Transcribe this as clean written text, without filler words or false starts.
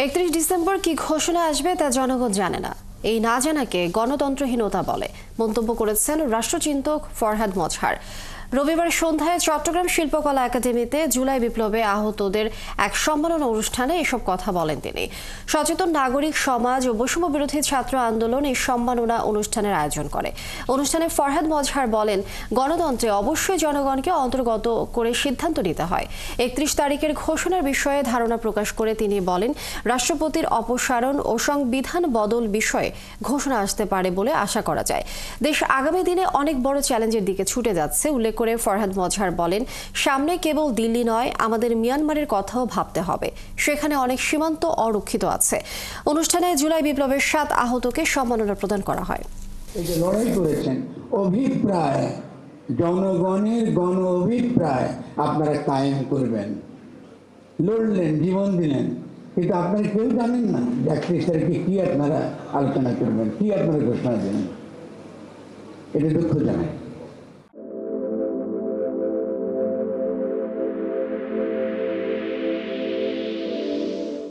31 December কি ঘোষণা আসবে তা জনগণ জানে না। এই না জানাকে গণতন্ত্রহীনতা বলে মন্তব্য করেছেন রাষ্ট্রচিন্তক ফরহাদ মজহার। রবিবার সন্ধ্যায় চট্টগ্রাম শিল্পকলা একাডেমিতে জুলাই বিপ্লবে আহতদের এক সম্মাননা অনুষ্ঠানে এসব কথা বলেন তিনি। সচেতন নাগরিক সমাজ ও বৈষম্য বিরোধী ছাত্র আন্দোলন এই সম্মাননা অনুষ্ঠানের আয়োজন করে। অনুষ্ঠানে ফরহাদ মজহার বলেন, গণতন্ত্রে অবশ্যই জনগণকে অন্তর্গত করে সিদ্ধান্ত নিতে হয়। 31 তারিখের ঘোষণার বিষয়ে ধারণা প্রকাশ করে তিনি বলেন, রাষ্ট্রপতির অপসারণ ও সংবিধান বদল বিষয়ে ঘোষণা আসতে পারে বলে আশা করা যায়। দেশ আগামী দিনে অনেক বড় চ্যালেঞ্জের দিকে ছুটে যাচ্ছে উল্লেখ করে ফরহাদ মজহার বলেন, সামনে কেবল দিল্লি নয়, আমাদের মিয়ানমারের কথাও ভাবতে হবে। সেখানে অনেক সীমান্ত অরক্ষিত আছে। অনুষ্ঠানে জুলাই বিপ্লবের 7 আহতকে সম্মাননা প্রদান করা হয়। এই যে লড়াই করেছেন, অভিপ্রায় জনগণের গণ অভিপ্রায় আপনারা কায়েম করবেন, লড়লেন, জীবন দিলেন, কিন্তু আপনারা কেউ জানেন না 31 তারিখে কি আপনারা আলোচনা করবেন, কি আপনারা ঘোষণা দেবেন। এটা দুঃখজনক।